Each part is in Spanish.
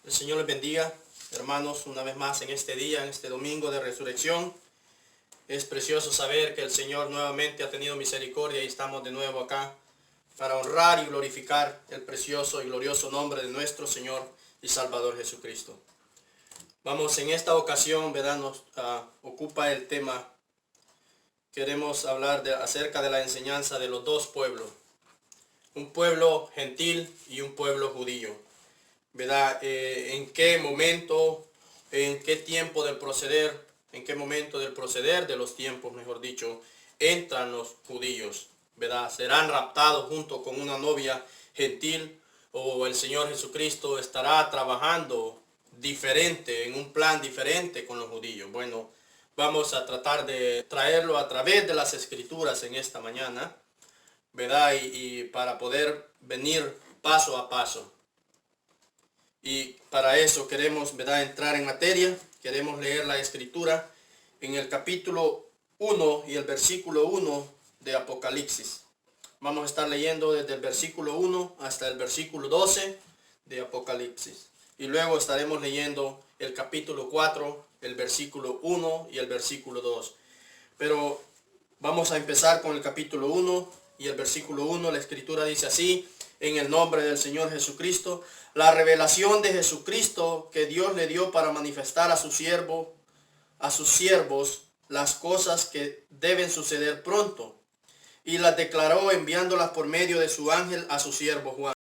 El Señor les bendiga, hermanos, una vez más en este día, en este domingo de resurrección. Es precioso saber que el Señor nuevamente ha tenido misericordia y estamos de nuevo acá para honrar y glorificar el precioso y glorioso nombre de nuestro Señor y Salvador Jesucristo. Vamos, en esta ocasión, ¿verdad? Nos ocupa el tema. Queremos hablar acerca de la enseñanza de los dos pueblos. Un pueblo gentil y un pueblo judío. ¿Verdad? En qué momento, en qué tiempo del proceder, en qué momento del proceder de los tiempos, mejor dicho, entran los judíos, ¿verdad? Serán raptados junto con una novia gentil, o el Señor Jesucristo estará trabajando diferente, en un plan diferente con los judíos. Bueno, vamos a tratar de traerlo a través de las Escrituras en esta mañana, ¿verdad? Y para poder venir paso a paso. Y para eso queremos, ¿verdad?, entrar en materia. Queremos leer la Escritura en el capítulo 1 y el versículo 1 de Apocalipsis. Vamos a estar leyendo desde el versículo 1 hasta el versículo 12 de Apocalipsis. Y luego estaremos leyendo el capítulo 4, el versículo 1 y el versículo 2. Pero vamos a empezar con el capítulo 1 y el versículo 1. La Escritura dice así: en el nombre del Señor Jesucristo, la revelación de Jesucristo que Dios le dio para manifestar a sus siervos las cosas que deben suceder pronto, y las declaró enviándolas por medio de su ángel a su siervo Juan,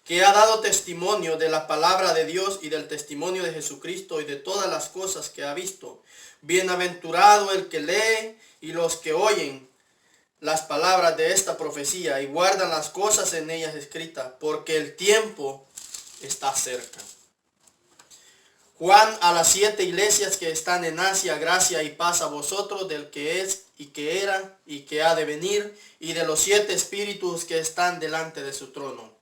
que ha dado testimonio de la palabra de Dios y del testimonio de Jesucristo y de todas las cosas que ha visto. Bienaventurado el que lee y los que oyen las palabras de esta profecía y guardan las cosas en ellas escritas, porque el tiempo está cerca. Juan, a las 7 iglesias que están en Asia, gracia y paz a vosotros, del que es y que era y que ha de venir, y de los 7 espíritus que están delante de su trono,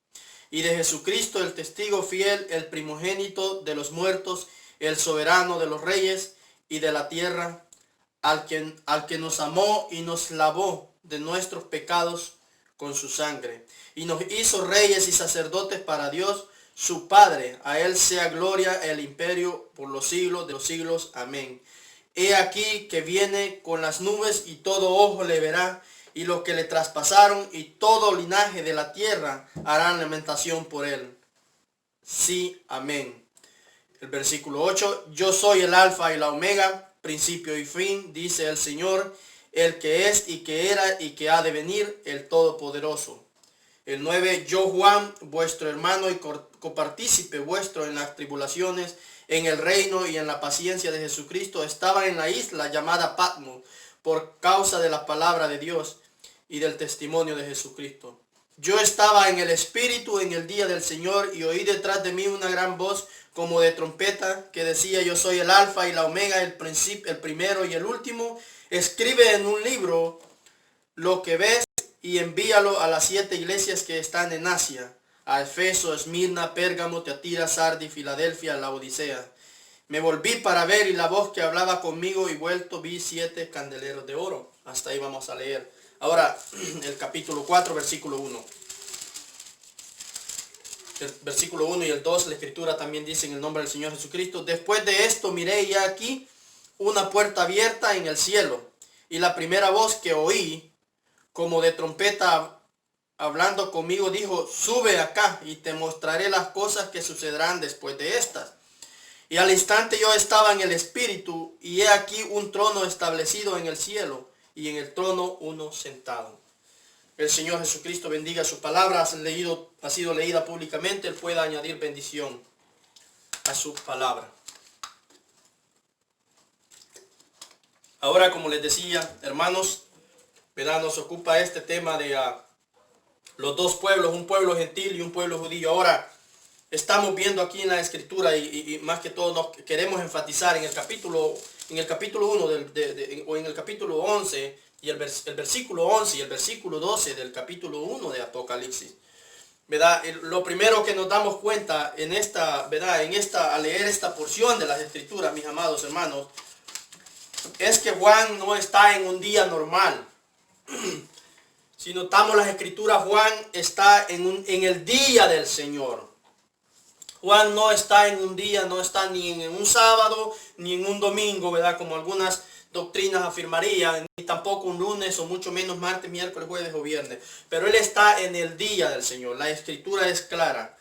y de Jesucristo, el testigo fiel, el primogénito de los muertos, el soberano de los reyes y de la tierra, al que nos amó y nos lavó de nuestros pecados con su sangre, y nos hizo reyes y sacerdotes para Dios su Padre. A él sea gloria, el imperio por los siglos de los siglos. Amén. He aquí que viene con las nubes, y todo ojo le verá, y los que le traspasaron, y todo linaje de la tierra harán lamentación por él. Sí, amén. El versículo 8: yo soy el alfa y la omega, principio y fin, dice el Señor, el que es y que era y que ha de venir, el Todopoderoso. El 9: yo Juan, vuestro hermano y copartícipe vuestro en las tribulaciones, en el reino y en la paciencia de Jesucristo, estaba en la isla llamada Patmos, por causa de la palabra de Dios y del testimonio de Jesucristo. Yo estaba en el Espíritu en el día del Señor, y oí detrás de mí una gran voz como de trompeta, que decía: yo soy el alfa y la omega, el primero y el último. Escribe en un libro lo que ves y envíalo a las 7 iglesias que están en Asia: a Efeso, Esmirna, Pérgamo, Tiatira, Sardis, Filadelfia, Laodicea. Me volví para ver, y la voz que hablaba conmigo, y vuelto vi 7 candeleros de oro. Hasta ahí vamos a leer. Ahora el capítulo 4, versículo 1. El versículo 1 y el 2, la Escritura también dice: en el nombre del Señor Jesucristo. Después de esto miré, y aquí una puerta abierta en el cielo, y la primera voz que oí, como de trompeta hablando conmigo, dijo: sube acá, y te mostraré las cosas que sucederán después de estas. Y al instante yo estaba en el Espíritu, y he aquí un trono establecido en el cielo, y en el trono uno sentado. El Señor Jesucristo bendiga su palabra. Ha sido leída públicamente. Él pueda añadir bendición a su palabra. Ahora, como les decía, hermanos, ¿verdad?, nos ocupa este tema de los dos pueblos, un pueblo gentil y un pueblo judío. Ahora, estamos viendo aquí en la Escritura, y más que todo nos queremos enfatizar en el capítulo 1 o en el capítulo 11 y el versículo 11 y el versículo 12 del capítulo 1 de Apocalipsis. ¿Verdad? Lo primero que nos damos cuenta en esta, ¿verdad?, al leer esta porción de las Escrituras, mis amados hermanos, es que Juan no está en un día normal. Si notamos las Escrituras, Juan está en el día del Señor. Juan no está en un día, no está ni en un sábado, ni en un domingo, ¿verdad? Como algunas doctrinas afirmarían, ni tampoco un lunes o mucho menos martes, miércoles, jueves o viernes. Pero Él está en el día del Señor. La escritura es clara,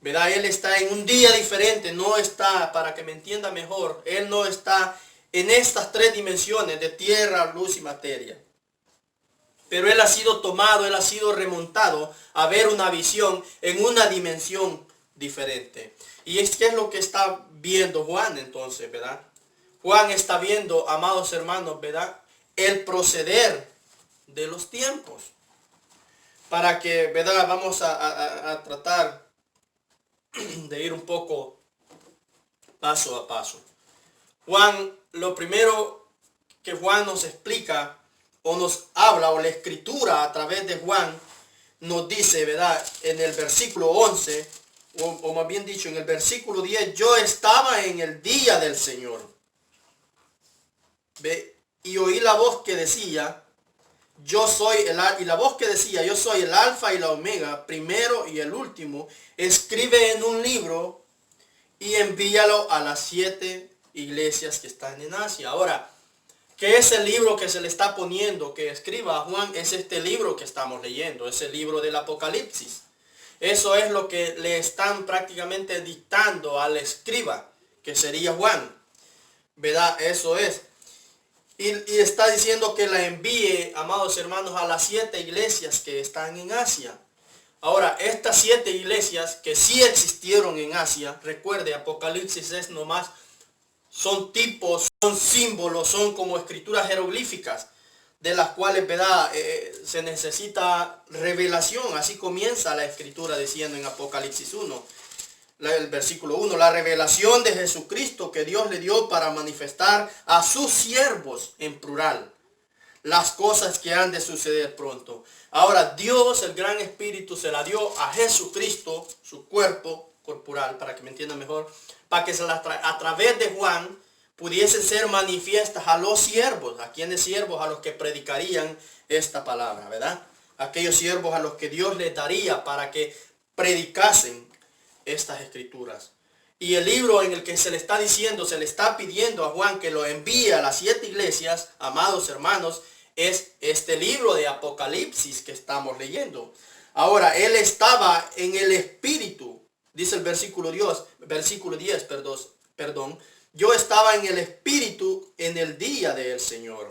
¿verdad? Él está en un día diferente, no está, para que me entienda mejor, Él no está en estas tres dimensiones de tierra, luz y materia. Pero Él ha sido tomado, Él ha sido remontado a ver una visión en una dimensión diferente. Y es que es lo que está viendo Juan entonces, ¿verdad? Juan está viendo, amados hermanos, ¿verdad? El proceder de los tiempos. Para que, ¿verdad? Vamos a tratar de ir un poco paso a paso. Juan, lo primero que Juan nos explica o nos habla, o la escritura a través de Juan nos dice, ¿verdad? En el versículo 11, o más bien dicho, en el versículo 10, yo estaba en el día del Señor. ¿Ve? Y oí la voz que decía, yo soy la voz que decía, yo soy el alfa y la omega, primero y el último. Escribe en un libro y envíalo a las 7 iglesias que están en Asia. Ahora, ¿qué es el libro que se le está poniendo que escriba a Juan? Es este libro que estamos leyendo, es el libro del Apocalipsis. Eso es lo que le están prácticamente dictando al escriba, que sería Juan, ¿verdad? Eso es. Y está diciendo que la envíe, amados hermanos, a las 7 iglesias que están en Asia. Ahora, estas 7 iglesias que sí existieron en Asia, recuerde, Apocalipsis es nomás, son tipos, son símbolos, son como escrituras jeroglíficas, de las cuales, ¿verdad? Se necesita revelación. Así comienza la escritura diciendo en Apocalipsis 1, el versículo 1, la revelación de Jesucristo que Dios le dio para manifestar a sus siervos, en plural, las cosas que han de suceder pronto. Ahora, Dios, el gran Espíritu, se la dio a Jesucristo, su cuerpo corporal, para que me entiendan mejor, para que a través de Juan pudiesen ser manifiestas a los siervos. ¿A quiénes siervos? A los que predicarían esta palabra, ¿verdad? Aquellos siervos a los que Dios les daría para que predicasen estas escrituras. Y el libro en el que se le está diciendo, se le está pidiendo a Juan que lo envíe a las 7 iglesias, amados hermanos, es este libro de Apocalipsis que estamos leyendo. Ahora, él estaba en el Espíritu, dice el versículo 10, perdón, yo estaba en el Espíritu en el día del Señor.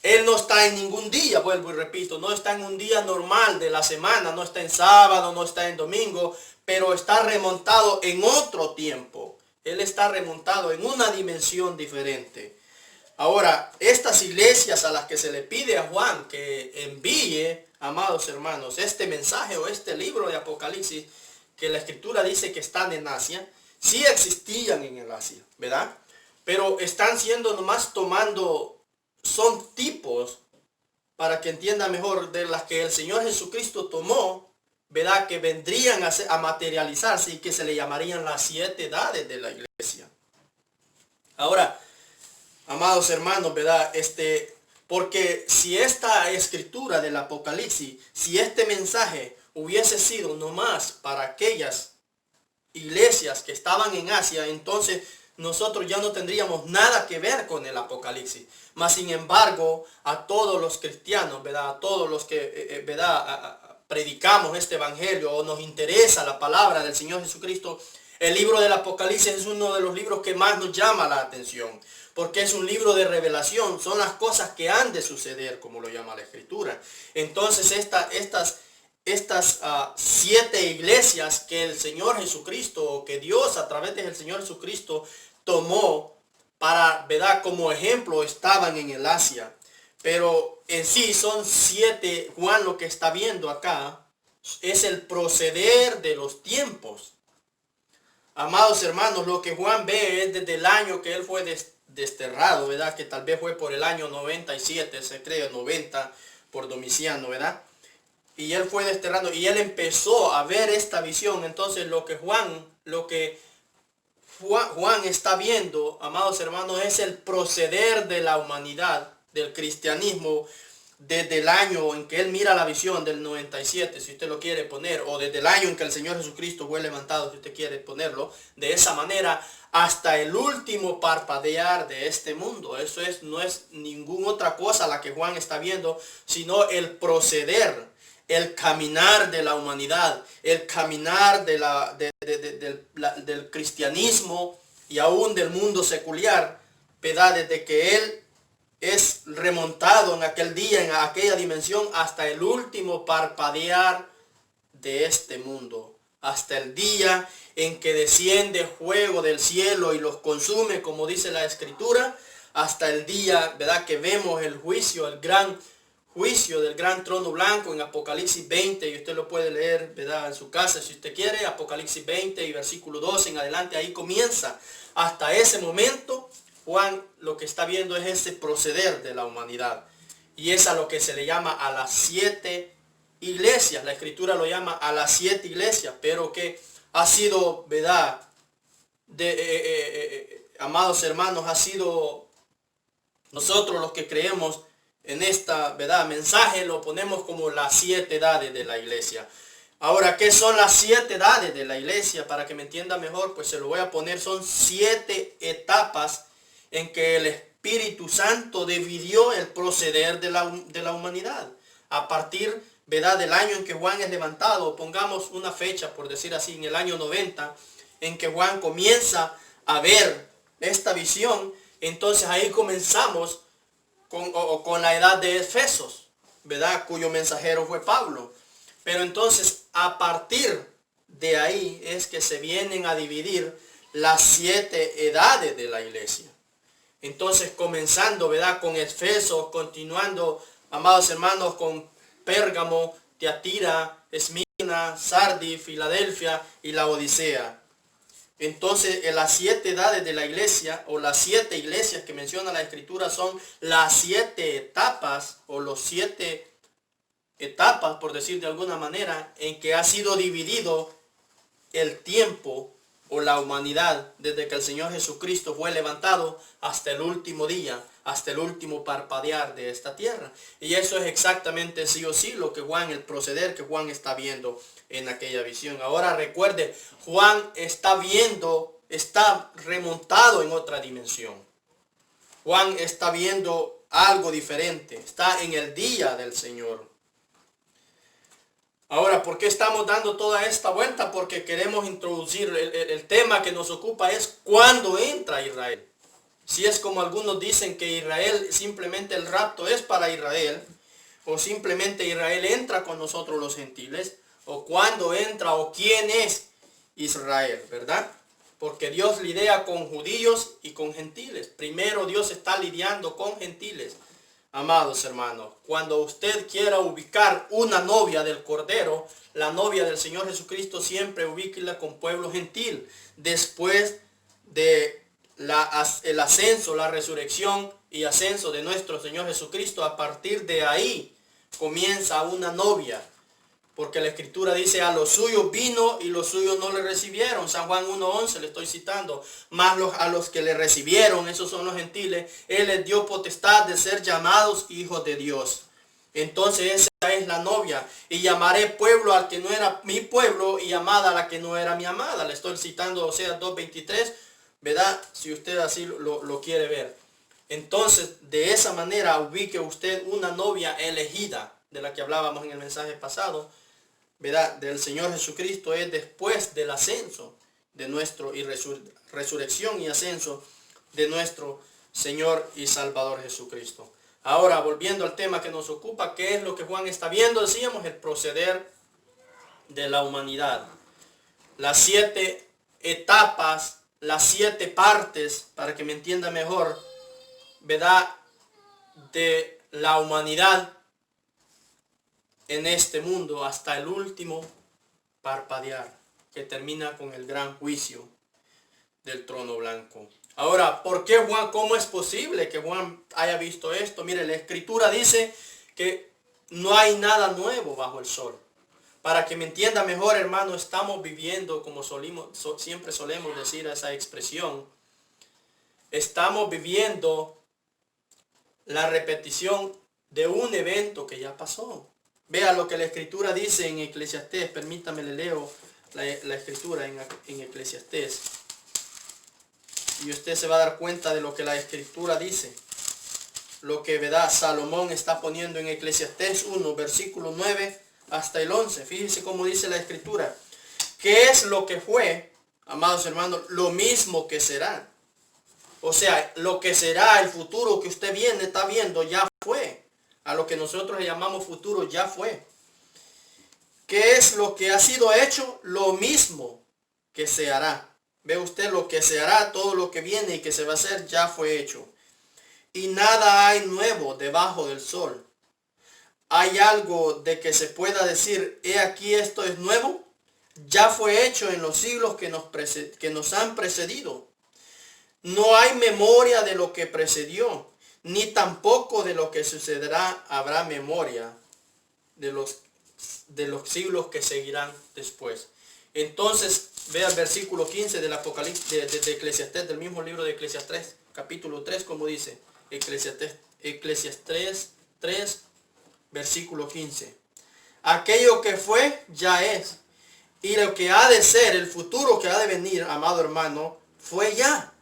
Él no está en ningún día, vuelvo y repito, no está en un día normal de la semana, no está en sábado, no está en domingo, pero está remontado en otro tiempo. Él está remontado en una dimensión diferente. Ahora, estas iglesias a las que se le pide a Juan que envíe, amados hermanos, este mensaje o este libro de Apocalipsis, que la escritura dice que están en Asia, sí existían en el Asia, ¿verdad? Pero están siendo nomás tomando, son tipos, para que entienda mejor, de las que el Señor Jesucristo tomó, ¿verdad? Que vendrían a materializarse y que se le llamarían las 7 edades de la iglesia. Ahora, amados hermanos, ¿verdad? Porque si esta escritura del Apocalipsis, si este mensaje hubiese sido nomás para aquellas iglesias que estaban en Asia, entonces nosotros ya no tendríamos nada que ver con el Apocalipsis. Mas sin embargo, a todos los cristianos, ¿verdad? A todos los que, ¿verdad? Predicamos este evangelio o nos interesa la palabra del Señor Jesucristo, el libro del Apocalipsis es uno de los libros que más nos llama la atención, porque es un libro de revelación, son las cosas que han de suceder, como lo llama la Escritura. Entonces estas 7 iglesias que el Señor Jesucristo, o que Dios a través del Señor Jesucristo tomó para, ¿verdad? Como ejemplo, estaban en el Asia. Pero en sí son 7, Juan lo que está viendo acá es el proceder de los tiempos. Amados hermanos, lo que Juan ve es desde el año que él fue desterrado, ¿verdad? Que tal vez fue por el año 97, se cree, 90, por Domiciano, ¿verdad? Y él fue desterrado y él empezó a ver esta visión. Entonces lo que Juan está viendo, amados hermanos, es el proceder de la humanidad, del cristianismo, desde el año en que él mira la visión del 97, si usted lo quiere poner, o desde el año en que el Señor Jesucristo fue levantado, si usted quiere ponerlo de esa manera, hasta el último parpadear de este mundo. Eso no es ninguna otra cosa la que Juan está viendo, sino el proceder, el caminar de la humanidad, el caminar del cristianismo y aún del mundo secular, ¿verdad? Desde que él es remontado en aquel día, en aquella dimensión, hasta el último parpadear de este mundo, hasta el día en que desciende fuego del cielo y los consume, como dice la Escritura, hasta el día, ¿verdad?, que vemos el juicio, el gran juicio del gran trono blanco en Apocalipsis 20, y usted lo puede leer, ¿verdad?, en su casa si usted quiere, Apocalipsis 20 y versículo 12 en adelante, ahí comienza. Hasta ese momento, Juan lo que está viendo es ese proceder de la humanidad, y es a lo que se le llama a las 7 iglesias. La Escritura lo llama a las 7 iglesias, pero que ha sido, ¿verdad?, amados hermanos, ha sido nosotros los que creemos en esta, ¿verdad?, mensaje, lo ponemos como las 7 edades de la iglesia. Ahora, ¿qué son las 7 edades de la iglesia? Para que me entienda mejor, pues se lo voy a poner. Son 7 etapas en que el Espíritu Santo dividió el proceder de la humanidad. A partir, ¿verdad?, del año en que Juan es levantado, pongamos una fecha, por decir así, en el año 90, en que Juan comienza a ver esta visión. Entonces ahí comenzamos con la edad de Efesos, ¿verdad?, cuyo mensajero fue Pablo. Pero entonces a partir de ahí es que se vienen a dividir las 7 edades de la iglesia. Entonces comenzando, ¿verdad?, con Efesos, continuando, amados hermanos, con Pérgamo, Tiatira, Esmirna, Sardis, Filadelfia y la Odisea. Entonces, en las 7 edades de la iglesia, o las 7 iglesias que menciona la Escritura, son las 7 etapas, o los 7 etapas, por decir de alguna manera, en que ha sido dividido el tiempo o la humanidad desde que el Señor Jesucristo fue levantado hasta el último día, hasta el último parpadear de esta tierra. Y eso es exactamente sí o sí lo que Juan, el proceder que Juan está viendo en aquella visión. Ahora recuerde, Juan está viendo, está remontado en otra dimensión. Juan está viendo algo diferente, está en el día del Señor. Ahora, ¿por qué estamos dando toda esta vuelta? Porque queremos introducir el tema que nos ocupa es ¿cuándo entra Israel? Si es como algunos dicen que Israel, simplemente el rapto es para Israel, o simplemente Israel entra con nosotros los gentiles, o cuándo entra, o quién es Israel, ¿verdad? Porque Dios lidia con judíos y con gentiles. Primero Dios está lidiando con gentiles. Amados hermanos, cuando usted quiera ubicar una novia del Cordero, la novia del Señor Jesucristo, siempre ubíquela con pueblo gentil. Después de el ascenso, la resurrección y ascenso de nuestro Señor Jesucristo, a partir de ahí comienza una novia. Porque la Escritura dice, a los suyos vino y los suyos no le recibieron. San Juan 1:11 le estoy citando. Más a los que le recibieron, esos son los gentiles, Él les dio potestad de ser llamados hijos de Dios. Entonces esa es la novia. Y llamaré pueblo al que no era mi pueblo, y amada a la que no era mi amada. Le estoy citando Oseas 2:23, ¿verdad? Si usted así lo quiere ver. Entonces, de esa manera ubique usted una novia elegida, de la que hablábamos en el mensaje pasado, ¿verdad?, del Señor Jesucristo, es después del ascenso de nuestro y resurrección y ascenso de nuestro Señor y Salvador Jesucristo. Ahora, volviendo al tema que nos ocupa, ¿qué es lo que Juan está viendo? Decíamos, el proceder de la humanidad. Las 7 etapas, las 7 partes, para que me entienda mejor, ¿verdad?, de la humanidad en este mundo hasta el último parpadear, que termina con el gran juicio del trono blanco. Ahora, ¿por qué Juan? ¿Cómo es posible que Juan haya visto esto? Mire, la Escritura dice que no hay nada nuevo bajo el sol. Para que me entienda mejor, hermano, estamos viviendo, como siempre solemos decir esa expresión, estamos viviendo la repetición de un evento que ya pasó. Vea lo que la Escritura dice en Eclesiastés. Permítame, le leo la Escritura en Eclesiastés. Y usted se va a dar cuenta de lo que la Escritura dice. Lo que, ¿verdad?, Salomón está poniendo en Eclesiastés 1, versículo 9 hasta el 11. Fíjese cómo dice la Escritura. ¿Qué es lo que fue, amados hermanos? Lo mismo que será. O sea, lo que será, el futuro que usted está viendo, ya fue. A lo que nosotros le llamamos futuro, ya fue. ¿Qué es lo que ha sido hecho? Lo mismo que se hará. Ve usted, lo que se hará, todo lo que viene y que se va a hacer, ya fue hecho. Y nada hay nuevo debajo del sol. ¿Hay algo de que se pueda decir, he aquí esto es nuevo? Ya fue hecho en los siglos que nos han precedido. No hay memoria de lo que precedió, ni tampoco de lo que sucederá habrá memoria de los siglos que seguirán después. Entonces, vea el versículo 15 del Apocalipsis, de Eclesiastés, del mismo libro de Eclesiastés, capítulo 3, como dice, Eclesiastés 3, versículo 15. Aquello que fue, ya es. Y lo que ha de ser, el futuro que ha de venir, amado hermano, fue ya.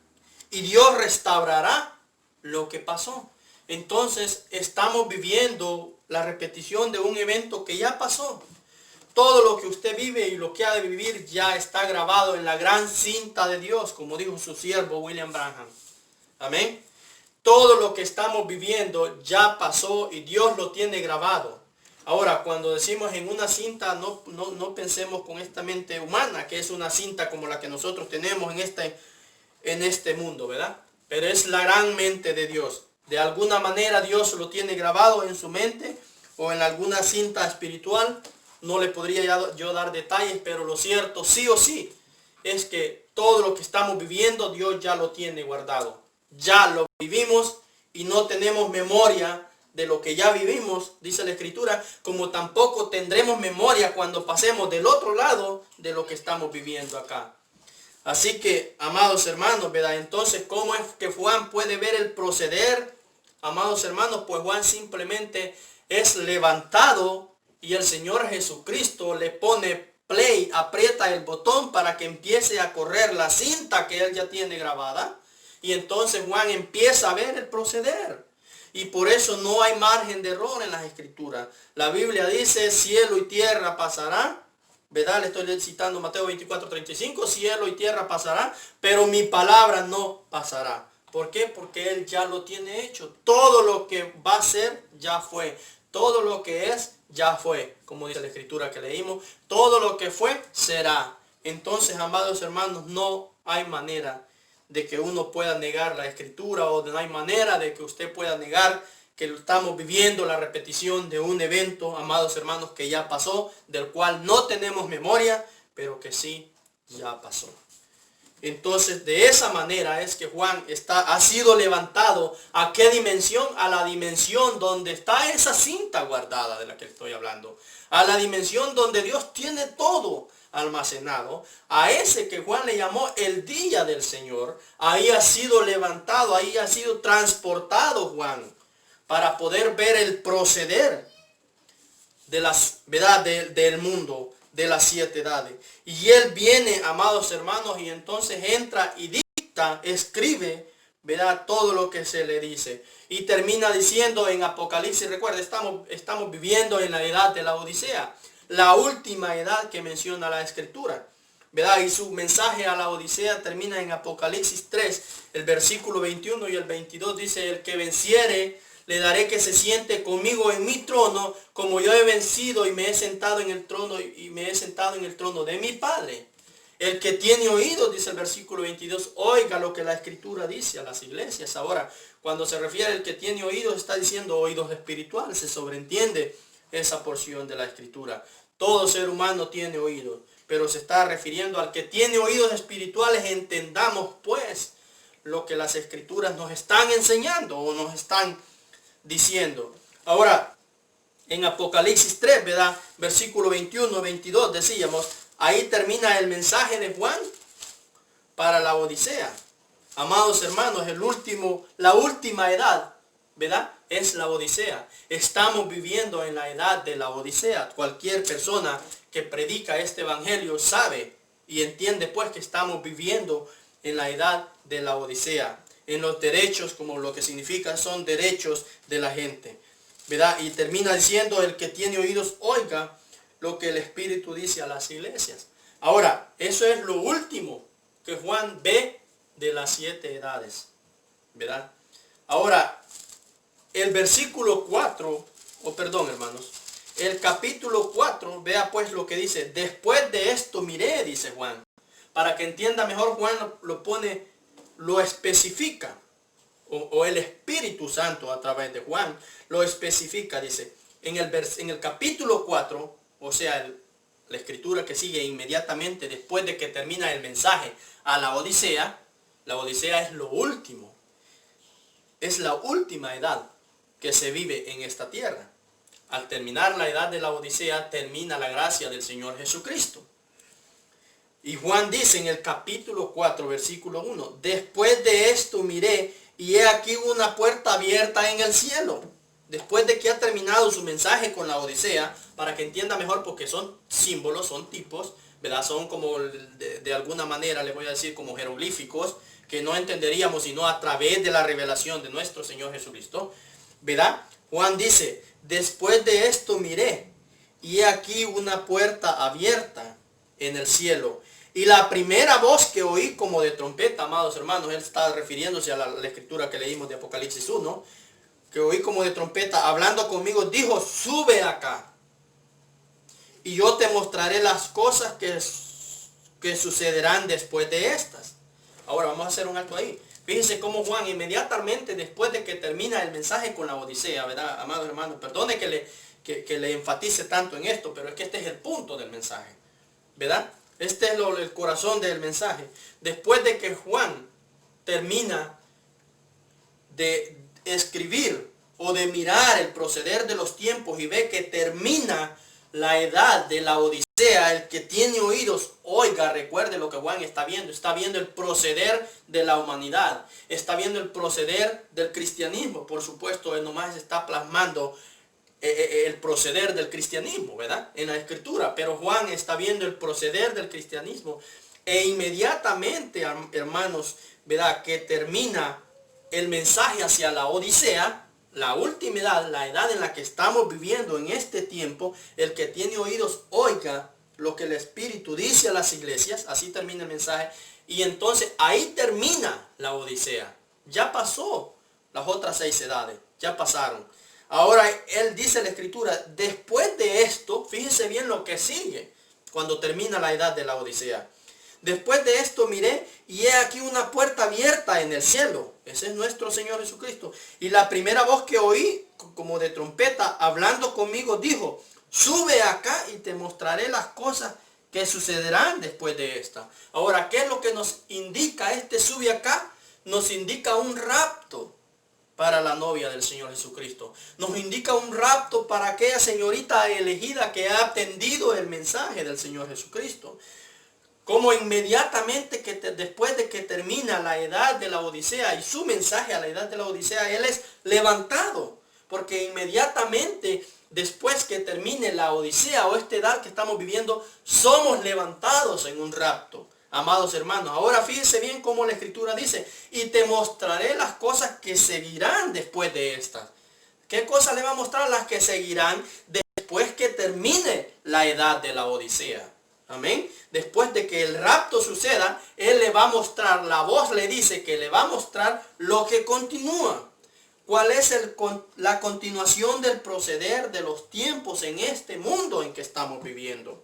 Y Dios restaurará lo que pasó. Entonces, estamos viviendo la repetición de un evento que ya pasó. Todo lo que usted vive y lo que ha de vivir ya está grabado en la gran cinta de Dios, como dijo su siervo William Branham. Amén. Todo lo que estamos viviendo ya pasó y Dios lo tiene grabado. Ahora, cuando decimos en una cinta, no pensemos con esta mente humana, que es una cinta como la que nosotros tenemos en este mundo, ¿verdad? Pero es la gran mente de Dios. De alguna manera Dios lo tiene grabado en su mente o en alguna cinta espiritual. No le podría yo dar detalles, pero lo cierto, sí o sí, es que todo lo que estamos viviendo, Dios ya lo tiene guardado. Ya lo vivimos y no tenemos memoria de lo que ya vivimos, dice la Escritura, como tampoco tendremos memoria cuando pasemos del otro lado de lo que estamos viviendo acá. Así que, amados hermanos, ¿verdad? Entonces, ¿cómo es que Juan puede ver el proceder? Amados hermanos, pues Juan simplemente es levantado y el Señor Jesucristo le pone play, aprieta el botón para que empiece a correr la cinta que él ya tiene grabada. Y entonces Juan empieza a ver el proceder. Y por eso no hay margen de error en las Escrituras. La Biblia dice, cielo y tierra pasará. ¿Verdad? Le estoy citando Mateo 24:35. Cielo y tierra pasará, pero mi palabra no pasará. ¿Por qué? Porque Él ya lo tiene hecho. Todo lo que va a ser, ya fue. Todo lo que es, ya fue. Como dice la Escritura que leímos, todo lo que fue, será. Entonces, amados hermanos, no hay manera de que uno pueda negar la Escritura, o no hay manera de que usted pueda negar que estamos viviendo la repetición de un evento, amados hermanos, que ya pasó, del cual no tenemos memoria, pero que sí ya pasó. Entonces, de esa manera es que Juan ha sido levantado. ¿A qué dimensión? A la dimensión donde está esa cinta guardada de la que estoy hablando. A la dimensión donde Dios tiene todo almacenado. A ese que Juan le llamó el día del Señor. Ahí ha sido levantado, ahí ha sido transportado Juan, para poder ver el proceder de las, ¿verdad?, del mundo, de las 7 edades. Y él viene, amados hermanos, y entonces entra y dicta, escribe, ¿verdad?, todo lo que se le dice. Y termina diciendo en Apocalipsis, recuerda, estamos viviendo en la edad de la Odisea, la última edad que menciona la Escritura, ¿verdad? Y su mensaje a la Odisea termina en Apocalipsis 3, el versículo 21 y el 22 dice, el que venciere, le daré que se siente conmigo en mi trono, como yo he vencido y me he sentado en el trono de mi Padre. El que tiene oídos, dice el versículo 22, oiga lo que la Escritura dice a las iglesias. Ahora, cuando se refiere al que tiene oídos, está diciendo oídos espirituales, se sobreentiende esa porción de la Escritura. Todo ser humano tiene oídos, pero se está refiriendo al que tiene oídos espirituales. Entendamos pues lo que las Escrituras nos están enseñando o nos están diciendo. Ahora, en Apocalipsis 3, ¿verdad?, versículo 21, 22, decíamos, ahí termina el mensaje de Juan para la Odisea. Amados hermanos, la última edad, ¿verdad?, es la Odisea. Estamos viviendo en la edad de la Odisea. Cualquier persona que predica este evangelio sabe y entiende pues que estamos viviendo en la edad de la Odisea. En los derechos, como lo que significa, son derechos de la gente, ¿verdad? Y termina diciendo: el que tiene oídos, oiga lo que el Espíritu dice a las iglesias. Ahora, eso es lo último que Juan ve de las 7 edades, ¿verdad? Ahora, el versículo 4, hermanos, el capítulo 4, vea pues lo que dice: después de esto miré, dice Juan. Para que entienda mejor, Juan lo especifica, o el Espíritu Santo a través de Juan lo especifica, dice, en el capítulo 4, o sea, la escritura que sigue inmediatamente después de que termina el mensaje a la Odisea es lo último, es la última edad que se vive en esta tierra. Al terminar la edad de la Odisea, termina la gracia del Señor Jesucristo. Y Juan dice en el capítulo 4, versículo 1, después de esto miré, y he aquí una puerta abierta en el cielo. Después de que ha terminado su mensaje con la Odisea, para que entienda mejor, porque son símbolos, son tipos, ¿verdad? Son como, de alguna manera, le voy a decir, como jeroglíficos, que no entenderíamos sino a través de la revelación de nuestro Señor Jesucristo, ¿verdad? Juan dice, después de esto miré, y he aquí una puerta abierta en el cielo. Y la primera voz que oí como de trompeta, amados hermanos, él está refiriéndose a la escritura que leímos de Apocalipsis 1, que oí como de trompeta, hablando conmigo, dijo, sube acá, y yo te mostraré las cosas que sucederán después de estas. Ahora vamos a hacer un alto ahí. Fíjense cómo Juan inmediatamente después de que termina el mensaje con la Odisea, ¿verdad, amados hermanos? Perdone que le enfatice tanto en esto, pero es que este es el punto del mensaje, ¿verdad? Este es el corazón del mensaje. Después de que Juan termina de escribir o de mirar el proceder de los tiempos y ve que termina la edad de la Odisea, el que tiene oídos, oiga, recuerde lo que Juan está viendo el proceder de la humanidad, está viendo el proceder del cristianismo. Por supuesto, él nomás está plasmando el proceder del cristianismo, ¿verdad? En la escritura, pero Juan está viendo el proceder del cristianismo e inmediatamente, hermanos, ¿verdad? Que termina el mensaje hacia la Odisea, la última edad, la edad en la que estamos viviendo en este tiempo, el que tiene oídos, oiga lo que el Espíritu dice a las iglesias. Así termina el mensaje. Y entonces ahí termina la Odisea. Ya pasó las otras 6 edades, ya pasaron. Ahora él dice en la escritura, después de esto, fíjense bien lo que sigue cuando termina la edad de la Odisea. Después de esto miré, y he aquí una puerta abierta en el cielo. Ese es nuestro Señor Jesucristo. Y la primera voz que oí, como de trompeta, hablando conmigo, dijo, sube acá y te mostraré las cosas que sucederán después de esta. Ahora, ¿qué es lo que nos indica este sube acá? Nos indica un rapto para la novia del Señor Jesucristo. Nos indica un rapto para aquella señorita elegida que ha atendido el mensaje del Señor Jesucristo. Como inmediatamente después de que termina la edad de la Odisea y su mensaje a la edad de la Odisea, él es levantado. Porque inmediatamente después que termine la Odisea o esta edad que estamos viviendo, somos levantados en un rapto. Amados hermanos, ahora fíjense bien cómo la escritura dice, y te mostraré las cosas que seguirán después de estas. ¿Qué cosas le va a mostrar? Las que seguirán después que termine la edad de la Odisea. Amén. Después de que el rapto suceda, él le va a mostrar, la voz le dice que le va a mostrar lo que continúa. ¿Cuál es la continuación del proceder de los tiempos en este mundo en que estamos viviendo?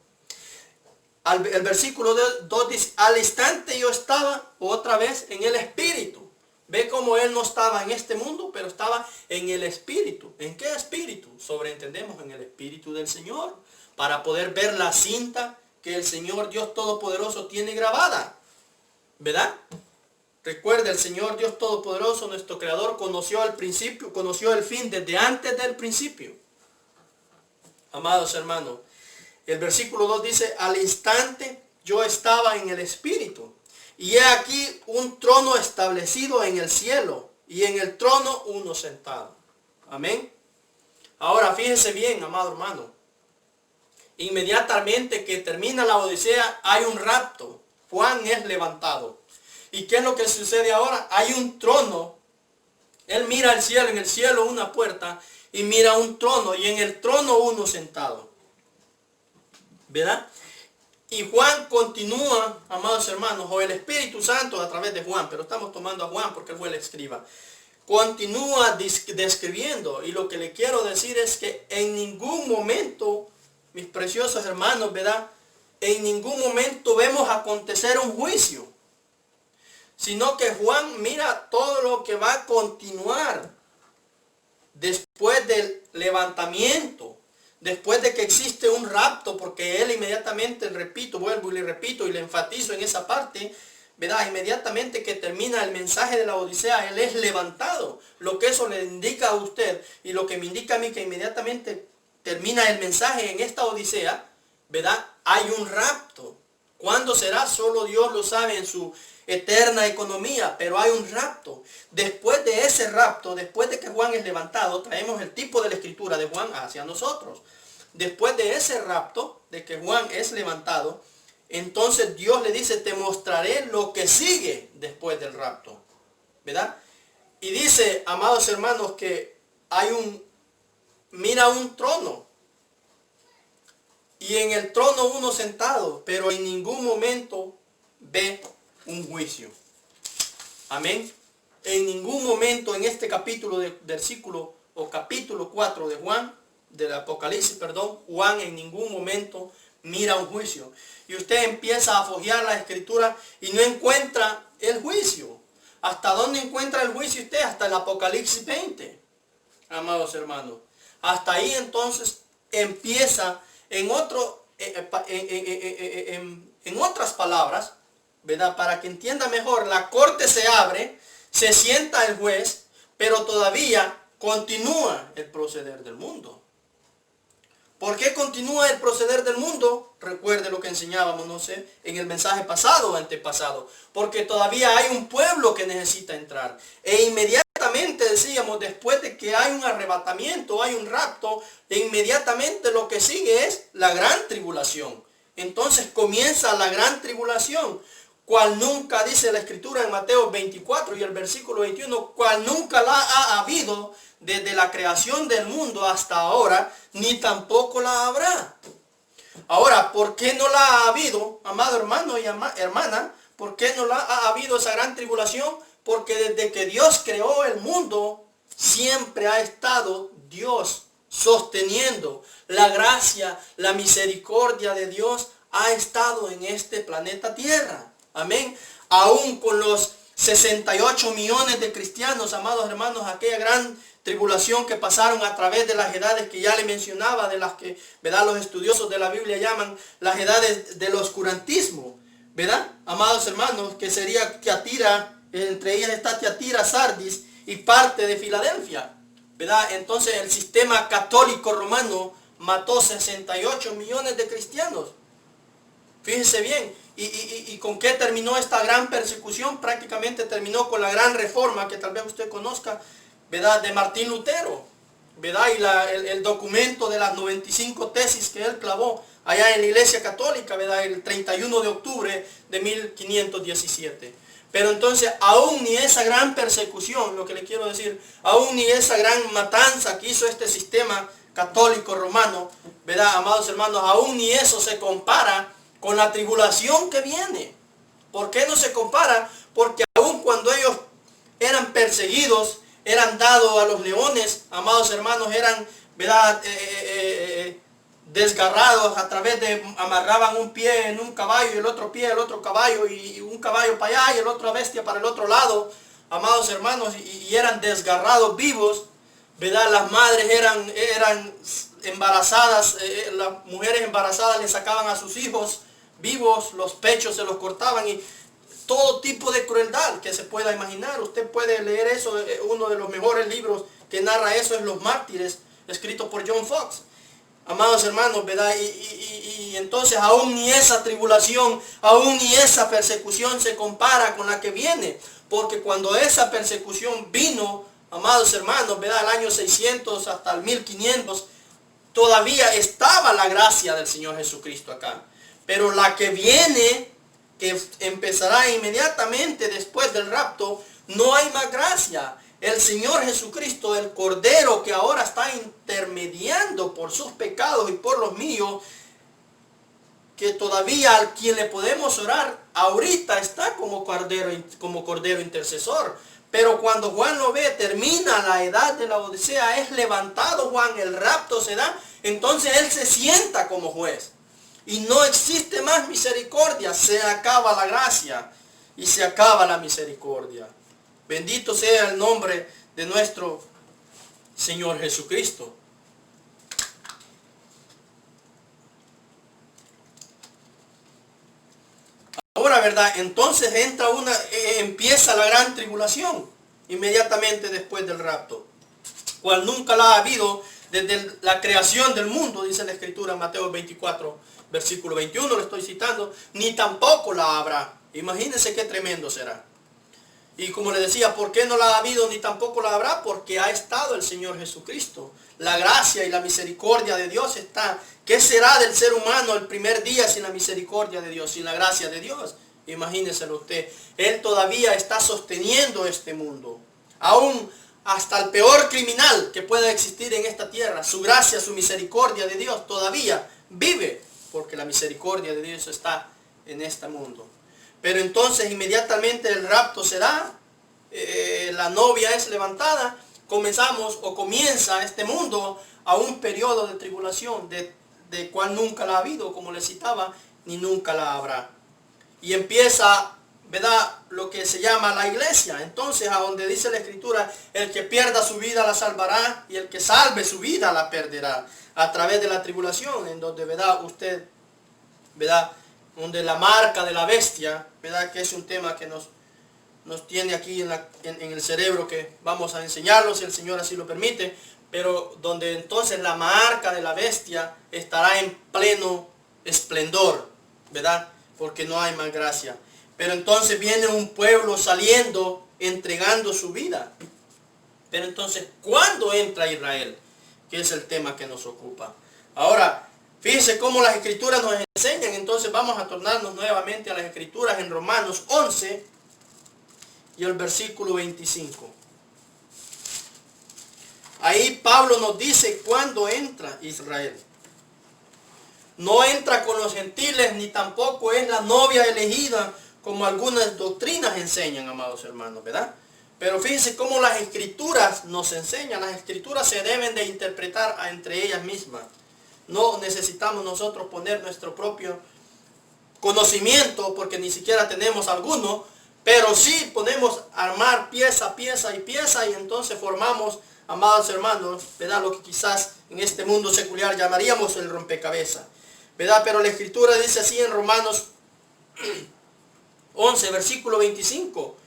El versículo 2 dice, al instante yo estaba otra vez en el Espíritu. Ve cómo él no estaba en este mundo, pero estaba en el Espíritu. ¿En qué Espíritu? Sobreentendemos en el Espíritu del Señor, para poder ver la cinta que el Señor Dios Todopoderoso tiene grabada, ¿verdad? Recuerda, el Señor Dios Todopoderoso, nuestro Creador, conoció el principio, conoció el fin desde antes del principio. Amados hermanos, el versículo 2 dice, al instante yo estaba en el Espíritu, y he aquí un trono establecido en el cielo, y en el trono uno sentado. Amén. Ahora fíjese bien, amado hermano. Inmediatamente que termina la Odisea hay un rapto. Juan es levantado. ¿Y qué es lo que sucede ahora? Hay un trono. Él mira al cielo, en el cielo una puerta y mira un trono y en el trono uno sentado. ¿Verdad? Y Juan continúa, amados hermanos, o el Espíritu Santo a través de Juan, pero estamos tomando a Juan porque él fue el escriba. Continúa describiendo, y lo que le quiero decir es que en ningún momento, mis preciosos hermanos, ¿verdad? En ningún momento vemos acontecer un juicio, sino que Juan mira todo lo que va a continuar después del levantamiento. Después de que existe un rapto, porque él inmediatamente, repito, vuelvo y le repito y le enfatizo en esa parte, ¿verdad? Inmediatamente que termina el mensaje de la Odisea, él es levantado. Lo que eso le indica a usted y lo que me indica a mí que inmediatamente termina el mensaje en esta Odisea, ¿verdad? Hay un rapto. ¿Cuándo será? Solo Dios lo sabe en su eterna economía, pero hay un rapto. Después de ese rapto, después de que Juan es levantado, traemos el tipo de la escritura de Juan hacia nosotros. Después de ese rapto, de que Juan es levantado, entonces Dios le dice, te mostraré lo que sigue después del rapto, ¿verdad? Y dice, amados hermanos, que mira un trono, y en el trono uno sentado, pero en ningún momento ve un juicio. Amén. En ningún momento en este capítulo de versículo o capítulo 4 de Juan, del Apocalipsis, perdón, Juan en ningún momento mira un juicio. Y usted empieza a fojear la escritura y no encuentra el juicio. ¿Hasta dónde encuentra el juicio usted? Hasta el Apocalipsis 20, amados hermanos. Hasta ahí entonces empieza en otras palabras, ¿verdad? Para que entienda mejor, la corte se abre, se sienta el juez, pero todavía continúa el proceder del mundo. ¿Por qué continúa el proceder del mundo? Recuerde lo que enseñábamos, no sé, en el mensaje pasado o antepasado. Porque todavía hay un pueblo que necesita entrar. E inmediatamente decíamos, después de que hay un arrebatamiento, hay un rapto, e inmediatamente lo que sigue es la gran tribulación. Entonces comienza la gran tribulación, cual nunca, dice la escritura en Mateo 24 y el versículo 21, cual nunca la ha habido desde la creación del mundo hasta ahora, ni tampoco la habrá. Ahora, ¿por qué no la ha habido, amado hermano y hermana? ¿Por qué no la ha habido esa gran tribulación? Porque desde que Dios creó el mundo, siempre ha estado Dios sosteniendo la gracia, la misericordia de Dios ha estado en este planeta Tierra. Amén. Aún con los 68 millones de cristianos, amados hermanos, aquella gran tribulación que pasaron a través de las edades que ya le mencionaba, de las que, ¿verdad?, los estudiosos de la Biblia llaman las edades del oscurantismo, ¿verdad? Amados hermanos, que sería Tiatira, entre ellas está Tiatira, Sardis y parte de Filadelfia, ¿verdad? Entonces el sistema católico romano mató 68 millones de cristianos. Fíjense bien. ¿Y con qué terminó esta gran persecución? Prácticamente terminó con la gran reforma que tal vez usted conozca, ¿verdad?, de Martín Lutero, ¿verdad? Y el documento de las 95 tesis que él clavó allá en la Iglesia Católica, ¿verdad?, el 31 de octubre de 1517. Pero entonces, aún ni esa gran persecución, lo que le quiero decir, aún ni esa gran matanza que hizo este sistema católico romano, ¿verdad, amados hermanos? Aún ni eso se compara con la tribulación que viene. ¿Por qué no se compara? Porque aún cuando ellos eran perseguidos, eran dados a los leones, amados hermanos, eran, ¿verdad?, desgarrados a través de, amarraban un pie en un caballo y el otro pie el otro caballo, y un caballo para allá y el otro bestia para el otro lado, amados hermanos, y eran desgarrados vivos, ¿verdad? Las madres eran embarazadas, las mujeres embarazadas le sacaban a sus hijos vivos, los pechos se los cortaban, y todo tipo de crueldad que se pueda imaginar. Usted puede leer eso. Uno de los mejores libros que narra eso es Los Mártires, escrito por John Fox, amados hermanos, ¿verdad? Y entonces aún ni esa tribulación, aún ni esa persecución se compara con la que viene, porque cuando esa persecución vino, amados hermanos, ¿verdad? El año 600 hasta el 1500, todavía estaba la gracia del Señor Jesucristo acá. Pero la que viene, que empezará inmediatamente después del rapto, no hay más gracia. El Señor Jesucristo, el Cordero que ahora está intermediando por sus pecados y por los míos, que todavía al quien le podemos orar, ahorita está como cordero intercesor. Pero cuando Juan lo ve, termina la edad de la Odisea, es levantado Juan, el rapto se da, entonces él se sienta como juez. Y no existe más misericordia, se acaba la gracia y se acaba la misericordia. Bendito sea el nombre de nuestro Señor Jesucristo. Ahora, ¿verdad? Entonces empieza la gran tribulación inmediatamente después del rapto, cual nunca la ha habido desde la creación del mundo, dice la Escritura en Mateo 24, versículo 21, lo estoy citando, ni tampoco la habrá. Imagínense qué tremendo será. Y como le decía, ¿por qué no la ha habido ni tampoco la habrá? Porque ha estado el Señor Jesucristo. La gracia y la misericordia de Dios está. ¿Qué será del ser humano el primer día sin la misericordia de Dios, sin la gracia de Dios? Imagínenselo usted. Él todavía está sosteniendo este mundo. Aún hasta el peor criminal que pueda existir en esta tierra, su gracia, su misericordia de Dios todavía vive, porque la misericordia de Dios está en este mundo. Pero entonces inmediatamente el rapto se da, la novia es levantada, comienza este mundo a un periodo de tribulación, de cual nunca la ha habido, como le citaba, ni nunca la habrá. Y empieza, ¿verdad?, lo que se llama la iglesia. Entonces, a donde dice la Escritura, el que pierda su vida la salvará, y el que salve su vida la perderá, a través de la tribulación, en donde, ¿verdad?, usted, ¿verdad?, donde la marca de la bestia, ¿verdad?, que es un tema que nos tiene aquí en el cerebro, que vamos a enseñarlo si el Señor así lo permite, pero donde entonces la marca de la bestia estará en pleno esplendor, ¿verdad?, porque no hay más gracia. Pero entonces viene un pueblo saliendo, entregando su vida. Pero entonces, ¿cuándo entra Israel? Que es el tema que nos ocupa. Ahora, fíjense cómo las Escrituras nos enseñan. Entonces vamos a tornarnos nuevamente a las Escrituras en Romanos 11 y el versículo 25. Ahí Pablo nos dice cuándo entra Israel. No entra con los gentiles, ni tampoco es la novia elegida, como algunas doctrinas enseñan, amados hermanos, ¿verdad? Pero fíjense cómo las Escrituras nos enseñan. Las Escrituras se deben de interpretar entre ellas mismas. No necesitamos nosotros poner nuestro propio conocimiento, porque ni siquiera tenemos alguno, pero sí podemos armar pieza, pieza y pieza, y entonces formamos, amados hermanos, ¿verdad?, lo que quizás en este mundo secular llamaríamos el rompecabezas, ¿verdad? Pero la Escritura dice así en Romanos 11, versículo 25,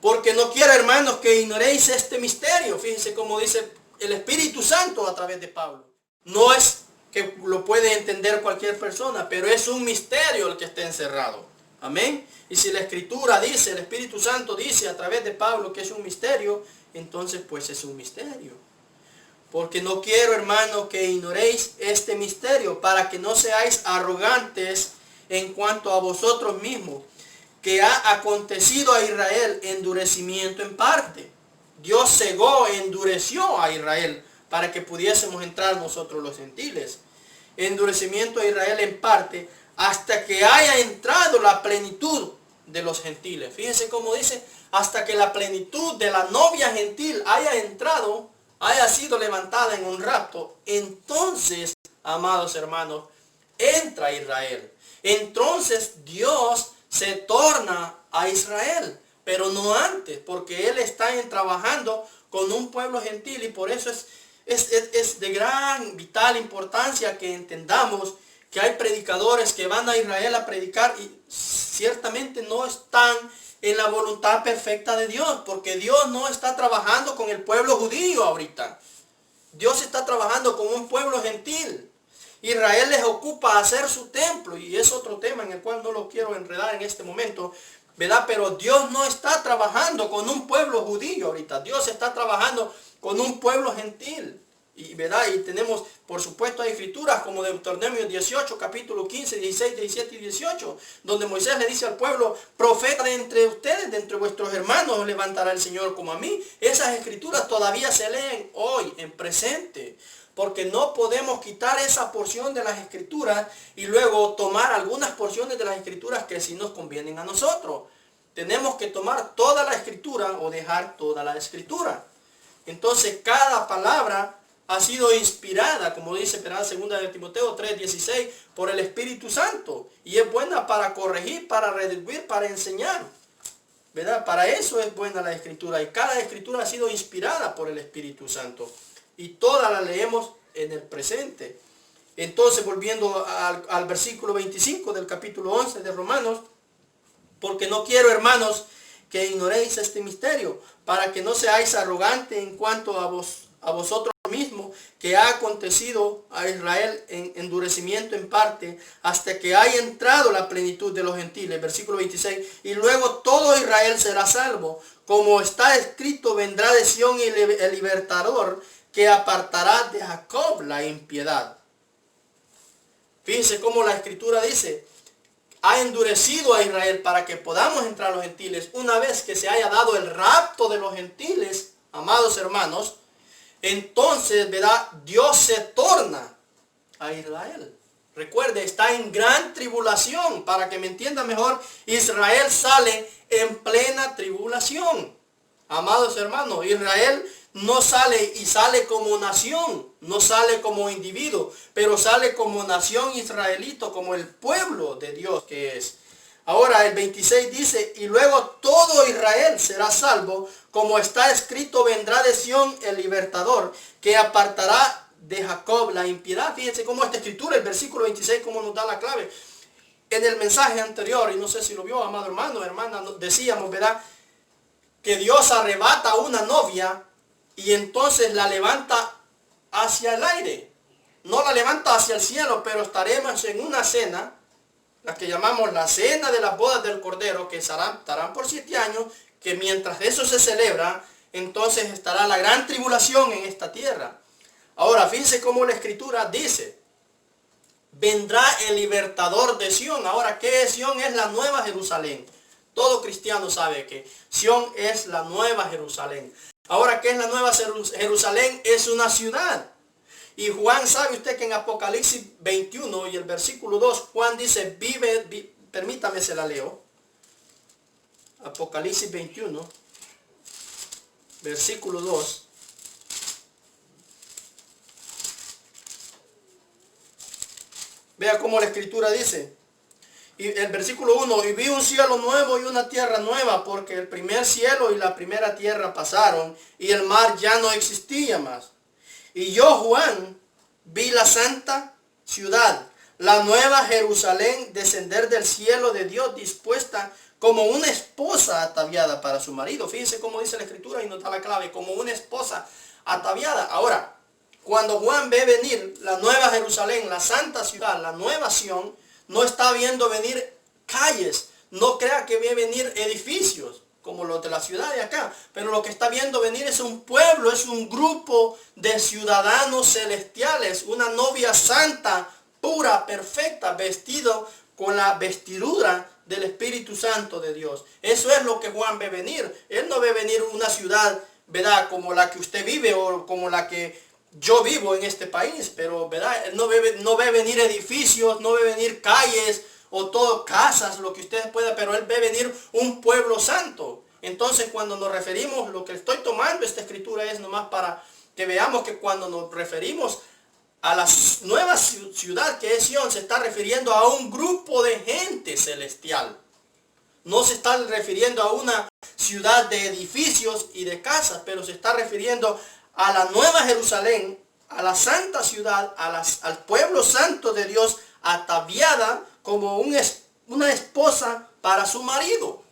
porque no quiero, hermanos, que ignoréis este misterio. Fíjense cómo dice el Espíritu Santo a través de Pablo. No es que lo puede entender cualquier persona, pero es un misterio el que está encerrado. Amén. Y si la Escritura dice, el Espíritu Santo dice a través de Pablo que es un misterio, entonces pues es un misterio. Porque no quiero, hermano, que ignoréis este misterio, para que no seáis arrogantes en cuanto a vosotros mismos, que ha acontecido a Israel endurecimiento en parte. Dios cegó, endureció a Israel para que pudiésemos entrar nosotros los gentiles. Endurecimiento a Israel en parte, hasta que haya entrado la plenitud de los gentiles. Fíjense cómo dice, hasta que la plenitud de la novia gentil haya entrado, haya sido levantada en un rapto, entonces, amados hermanos, entra Israel. Entonces Dios se torna a Israel, pero no antes, porque Él está trabajando con un pueblo gentil, y por eso es de gran, vital importancia que entendamos que hay predicadores que van a Israel a predicar y ciertamente no están en la voluntad perfecta de Dios, porque Dios no está trabajando con el pueblo judío ahorita. Dios está trabajando con un pueblo gentil. Israel les ocupa hacer su templo, y es otro tema en el cual no lo quiero enredar en este momento, ¿verdad? Pero Dios no está trabajando con un pueblo judío ahorita. Dios está trabajando con un pueblo gentil. Y, ¿verdad? Y tenemos, por supuesto, hay escrituras como Deuteronomio 18, capítulo 15, 16, 17 y 18, donde Moisés le dice al pueblo: profeta de entre ustedes, de entre vuestros hermanos, os levantará el Señor como a mí. Esas escrituras todavía se leen hoy, en presente, porque no podemos quitar esa porción de las escrituras y luego tomar algunas porciones de las escrituras que sí nos convienen a nosotros. Tenemos que tomar toda la escritura o dejar toda la escritura. Entonces cada palabra ha sido inspirada, como dice 2 de Timoteo 3:16, por el Espíritu Santo. Y es buena para corregir, para redarguir, para enseñar, ¿verdad? Para eso es buena la escritura. Y cada escritura ha sido inspirada por el Espíritu Santo. Y todas las leemos en el presente. Entonces, volviendo al versículo 25 del capítulo 11 de Romanos: porque no quiero, hermanos, que ignoréis este misterio, para que no seáis arrogantes en cuanto a vosotros mismos, que ha acontecido a Israel en endurecimiento en parte, hasta que haya entrado la plenitud de los gentiles. Versículo 26. Y luego todo Israel será salvo, como está escrito: vendrá de Sión el libertador, que apartará de Jacob la impiedad. Fíjense cómo la escritura dice: ha endurecido a Israel para que podamos entrar a los gentiles. Una vez que se haya dado el rapto de los gentiles, amados hermanos, entonces, ¿verdad?, Dios se torna a Israel. Recuerde, está en gran tribulación. Para que me entienda mejor, Israel sale en plena tribulación. Amados hermanos, Israel no sale y sale como nación, no sale como individuo, pero sale como nación israelita, como el pueblo de Dios que es. Ahora el 26 dice: y luego todo Israel será salvo, como está escrito: vendrá de Sión el libertador, que apartará de Jacob la impiedad. Fíjense cómo esta escritura, el versículo 26, cómo nos da la clave. En el mensaje anterior, y no sé si lo vio, amado hermano, hermana, decíamos, ¿verdad?, que Dios arrebata a una novia y entonces la levanta hacia el aire. No la levanta hacia el cielo, pero estaremos en una cena, la que llamamos la cena de las bodas del Cordero, que estarán por 7 años, que mientras eso se celebra, entonces estará la gran tribulación en esta tierra. Ahora, fíjense cómo la escritura dice: vendrá el libertador de Sión. Ahora, ¿qué es Sión? Es la nueva Jerusalén. Todo cristiano sabe que Sión es la nueva Jerusalén. Ahora, ¿qué es la nueva Jerusalén? Es una ciudad. Y Juan, ¿sabe usted que en Apocalipsis 21 y el versículo 2, Juan dice: permítame se la leo. Apocalipsis 21, versículo 2. Vea cómo la escritura dice. Y el versículo 1: y vi un cielo nuevo y una tierra nueva, porque el primer cielo y la primera tierra pasaron, y el mar ya no existía más. Y yo, Juan, vi la santa ciudad, la nueva Jerusalén, descender del cielo de Dios, dispuesta como una esposa ataviada para su marido. Fíjense cómo dice la escritura y nos da la clave: como una esposa ataviada. Ahora, cuando Juan ve venir la nueva Jerusalén, la santa ciudad, la nueva Sión, no está viendo venir calles. No crea que ve venir edificios como los de la ciudad de acá, pero lo que está viendo venir es un pueblo, es un grupo de ciudadanos celestiales, una novia santa, pura, perfecta, vestido con la vestidura del Espíritu Santo de Dios. Eso es lo que Juan ve venir. Él no ve venir una ciudad, ¿verdad?, como la que usted vive o como la que yo vivo en este país, pero, ¿verdad?, él no ve venir edificios, no ve venir calles o todo casas, lo que ustedes puedan, pero él ve venir un pueblo santo. Entonces, cuando nos referimos, lo que estoy tomando esta escritura es nomás para que veamos que cuando nos referimos a la nueva ciudad que es Sion, se está refiriendo a un grupo de gente celestial. No se está refiriendo a una ciudad de edificios y de casas, pero se está refiriendo a la nueva Jerusalén, a la santa ciudad, al pueblo santo de Dios, ataviada como una esposa para su marido.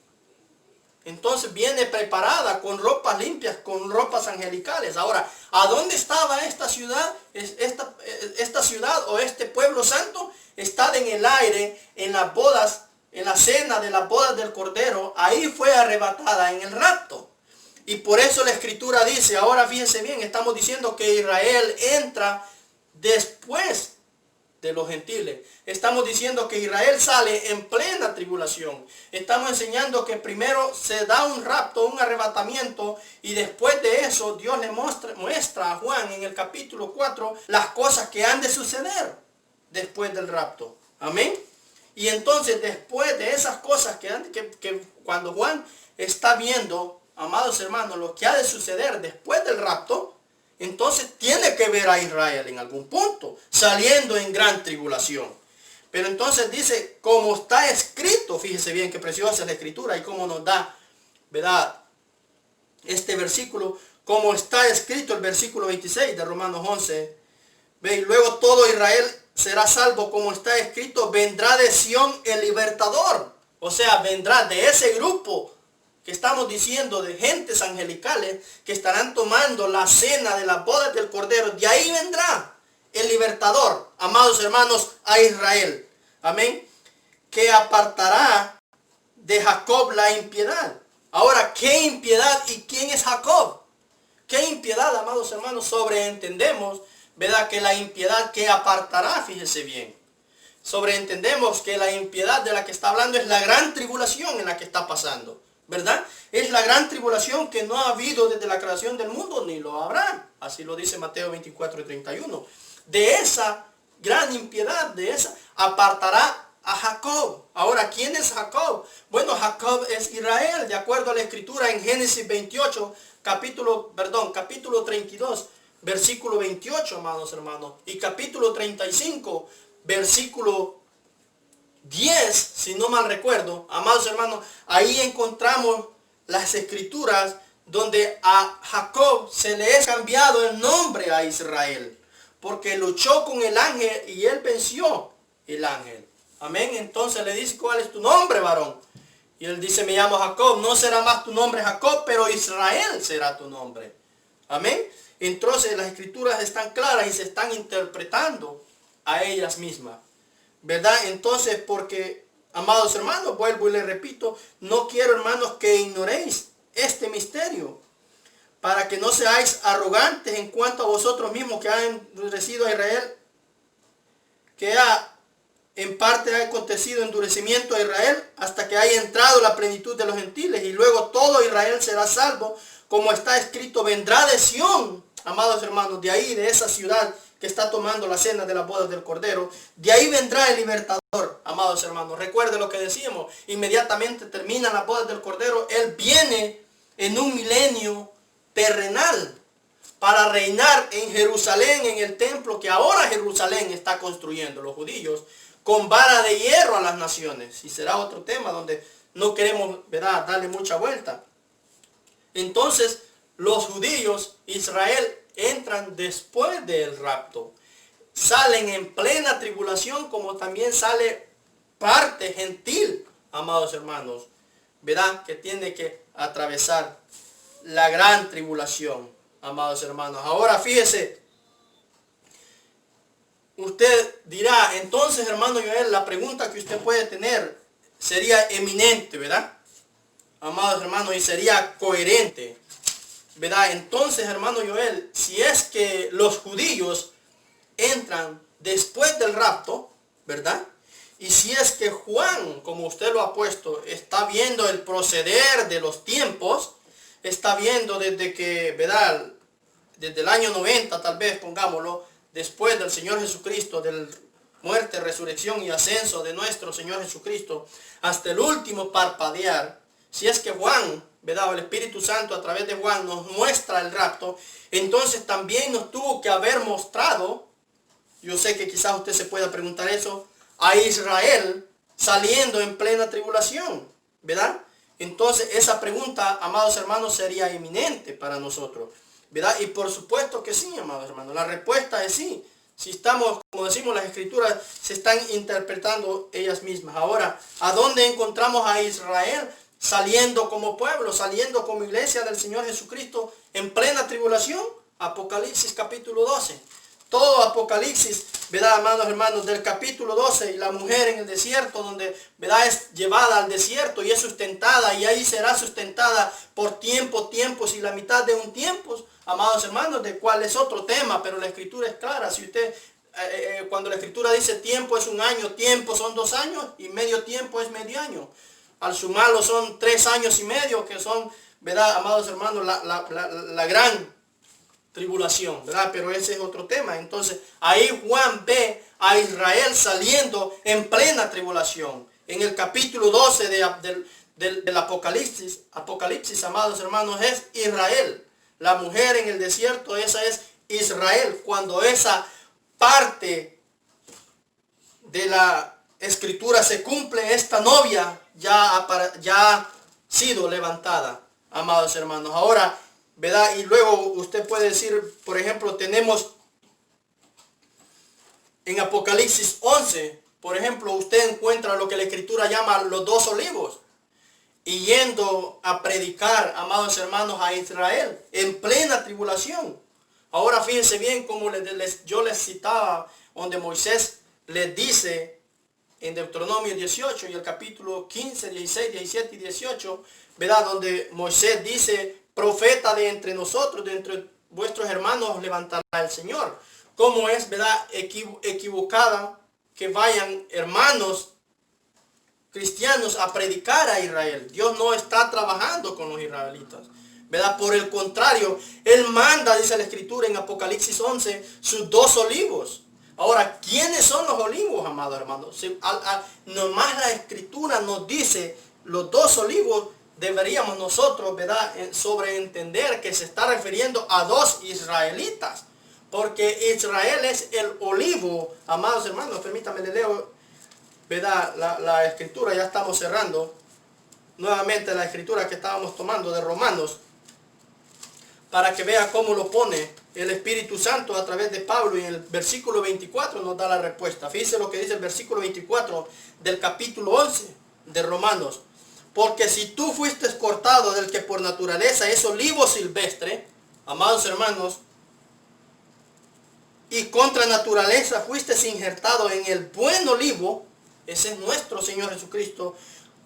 Entonces viene preparada con ropas limpias, con ropas angelicales. Ahora, ¿a dónde estaba esta ciudad? Esta ciudad o este pueblo santo está en el aire, en las bodas en la cena de las bodas del Cordero, ahí fue arrebatada en el rapto. Y por eso la Escritura dice, ahora fíjense bien, estamos diciendo que Israel entra después de los gentiles. Estamos diciendo que Israel sale en plena tribulación. Estamos enseñando que primero se da un rapto, un arrebatamiento, y después de eso Dios le muestra a Juan en el capítulo 4 las cosas que han de suceder después del rapto. Amén. Y entonces después de esas cosas que cuando Juan está viendo, amados hermanos, lo que ha de suceder después del rapto, entonces tiene que ver a Israel en algún punto, saliendo en gran tribulación. Pero entonces dice, como está escrito, fíjese bien qué preciosa es la Escritura y cómo nos da, ¿verdad?, este versículo, como está escrito el versículo 26 de Romanos 11. Ve, y luego todo Israel será salvo, como está escrito, vendrá de Sión el libertador. O sea, vendrá de ese grupo que estamos diciendo de gentes angelicales que estarán tomando la cena de las bodas del Cordero. De ahí vendrá el libertador, amados hermanos, a Israel. Amén. Que apartará de Jacob la impiedad. Ahora, ¿qué impiedad y quién es Jacob? ¿Qué impiedad, amados hermanos? Sobreentendemos, ¿verdad?, que la impiedad que apartará, fíjese bien. Sobreentendemos que la impiedad de la que está hablando es la gran tribulación en la que está pasando. ¿Verdad? Es la gran tribulación que no ha habido desde la creación del mundo, ni lo habrá. Así lo dice Mateo 24 y 31. De esa gran impiedad, de esa, apartará a Jacob. Ahora, ¿quién es Jacob? Bueno, Jacob es Israel, de acuerdo a la Escritura en Génesis 28, capítulo 32, versículo 28, amados hermanos. Y capítulo 35, versículo 10, si no mal recuerdo, amados hermanos, ahí encontramos las Escrituras donde a Jacob se le es cambiado el nombre a Israel, porque luchó con el ángel y él venció el ángel. Amén. Entonces le dice, ¿cuál es tu nombre, varón? Y él dice, me llamo Jacob. No será más tu nombre Jacob, pero Israel será tu nombre. Amén. Entonces las Escrituras están claras y se están interpretando a ellas mismas. ¿Verdad? Entonces, porque, amados hermanos, vuelvo y les repito, no quiero, hermanos, que ignoréis este misterio, para que no seáis arrogantes en cuanto a vosotros mismos, que han endurecido a Israel, que en parte ha acontecido endurecimiento a Israel, hasta que haya entrado la plenitud de los gentiles, y luego todo Israel será salvo, como está escrito, vendrá de Sión, amados hermanos, de ahí, de esa ciudad que está tomando la cena de las bodas del Cordero, de ahí vendrá el libertador, amados hermanos. Recuerden lo que decíamos, inmediatamente terminan las bodas del Cordero, Él viene en un milenio terrenal para reinar en Jerusalén, en el templo que ahora Jerusalén está construyendo, los judíos, con vara de hierro a las naciones. Y será otro tema donde no queremos, ¿verdad?, darle mucha vuelta. Entonces, los judíos, Israel, entran después del rapto. Salen en plena tribulación, como también sale parte gentil, amados hermanos, ¿verdad?, que tiene que atravesar la gran tribulación, amados hermanos. Ahora fíjese, usted dirá, entonces, hermano Joel, la pregunta que usted puede tener sería eminente, ¿verdad?, amados hermanos, y sería coherente, ¿verdad? Entonces, hermano Joel, si es que los judíos entran después del rapto, ¿verdad?, y si es que Juan, como usted lo ha puesto, está viendo el proceder de los tiempos, está viendo desde que, ¿verdad?, desde el año 90, tal vez, pongámoslo, después del Señor Jesucristo, del muerte, resurrección y ascenso de nuestro Señor Jesucristo, hasta el último parpadear, si es que Juan, ¿verdad?, el Espíritu Santo a través de Juan nos muestra el rapto, entonces también nos tuvo que haber mostrado, yo sé que quizás usted se pueda preguntar eso, a Israel saliendo en plena tribulación, ¿verdad? Entonces esa pregunta, amados hermanos, sería eminente para nosotros, ¿verdad? Y por supuesto que sí, amados hermanos, la respuesta es sí. Si estamos, como decimos, las Escrituras se están interpretando ellas mismas. Ahora, ¿a dónde encontramos a Israel saliendo como pueblo, saliendo como iglesia del Señor Jesucristo en plena tribulación? Apocalipsis capítulo 12. todo Apocalipsis, ¿verdad, amados hermanos? Del capítulo 12, y la mujer en el desierto, donde, ¿verdad?, es llevada al desierto y es sustentada, y ahí será sustentada por tiempos y la mitad de un tiempo, amados hermanos, de cuál es otro tema, pero la escritura es clara. Si usted, cuando la escritura dice tiempo es un año, tiempo son 2 años, y medio tiempo es medio año. Al sumarlo son 3 años y medio, que son, ¿verdad, amados hermanos, la gran tribulación, ¿verdad? Pero ese es otro tema. Entonces, ahí Juan ve a Israel saliendo en plena tribulación. En el capítulo 12 del Apocalipsis, amados hermanos, es Israel. La mujer en el desierto, esa es Israel. Cuando esa parte de la escritura se cumple, esta novia ya ha sido levantada, amados hermanos. Ahora, ¿verdad? Y luego usted puede decir, por ejemplo, tenemos en Apocalipsis 11, por ejemplo, usted encuentra lo que la escritura llama los 2 olivos. Y yendo a predicar, amados hermanos, a Israel en plena tribulación. Ahora fíjense bien como yo les citaba, donde Moisés les dice en Deuteronomio 18 y el capítulo 15, 16, 17 y 18, ¿verdad? Donde Moisés dice: profeta de entre nosotros, de entre vuestros hermanos levantará el Señor. ¿Cómo es, verdad, equivocada que vayan hermanos cristianos a predicar a Israel? Dios no está trabajando con los israelitas, ¿verdad? Por el contrario, Él manda, dice la escritura en Apocalipsis 11, sus 2 olivos. Ahora, ¿quiénes son los olivos, amados hermanos? Nomás la escritura nos dice los 2 olivos. Deberíamos nosotros, ¿verdad?, sobreentender que se está refiriendo a 2 israelitas. Porque Israel es el olivo, amados hermanos. Permítanme, le leo, ¿verdad?, la escritura. Ya estamos cerrando. Nuevamente la escritura que estábamos tomando de Romanos, para que vea cómo lo pone el Espíritu Santo a través de Pablo. Y en el versículo 24 nos da la respuesta. Fíjense lo que dice el versículo 24 del capítulo 11 de Romanos. Porque si tú fuiste cortado del que por naturaleza es olivo silvestre, amados hermanos, y contra naturaleza fuiste injertado en el buen olivo, ese es nuestro Señor Jesucristo,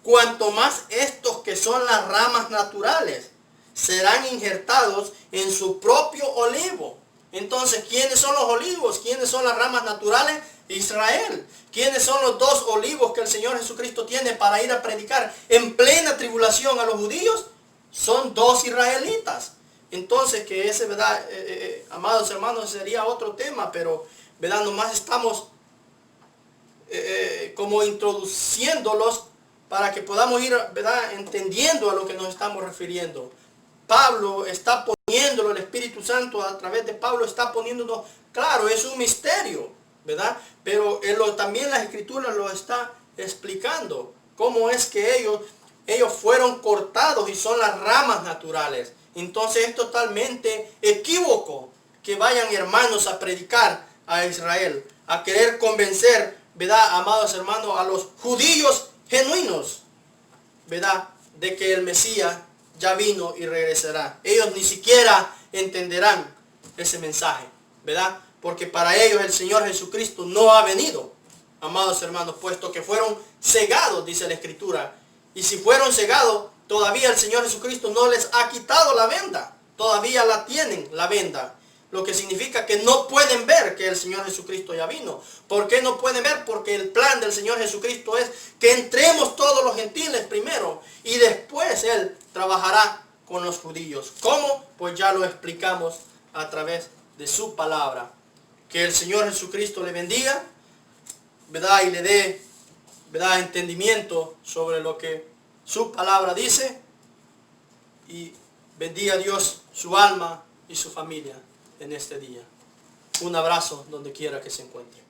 cuanto más estos que son las ramas naturales serán injertados en su propio olivo. Entonces, ¿quiénes son los olivos? ¿Quiénes son las ramas naturales? Israel. ¿Quiénes son los 2 olivos que el Señor Jesucristo tiene para ir a predicar en plena tribulación a los judíos? Son 2 israelitas. Entonces, que ese, ¿verdad, amados hermanos, sería otro tema, pero, ¿verdad?, nomás estamos como introduciéndolos para que podamos ir, ¿verdad?, entendiendo a lo que nos estamos refiriendo. Pablo está poniéndolo, el Espíritu Santo a través de Pablo está poniéndonos claro, es un misterio, ¿verdad? Pero también la escritura lo está explicando, cómo es que ellos fueron cortados y son las ramas naturales. Entonces es totalmente equívoco que vayan hermanos a predicar a Israel, a querer convencer, ¿verdad, amados hermanos, a los judíos genuinos, ¿verdad?, de que el Mesías ya vino y regresará. Ellos ni siquiera entenderán ese mensaje, ¿verdad? Porque para ellos el Señor Jesucristo no ha venido, amados hermanos, puesto que fueron cegados, dice la escritura. Y si fueron cegados, todavía el Señor Jesucristo no les ha quitado la venda. Todavía la tienen, la venda. Lo que significa que no pueden ver que el Señor Jesucristo ya vino. ¿Por qué no pueden ver? Porque el plan del Señor Jesucristo es que entremos todos los gentiles primero y después Él trabajará con los judíos. ¿Cómo? Pues ya lo explicamos a través de su palabra. Que el Señor Jesucristo le bendiga, ¿verdad?, y le dé, ¿verdad?, entendimiento sobre lo que su palabra dice, y bendiga a Dios su alma y su familia en este día. Un abrazo donde quiera que se encuentre.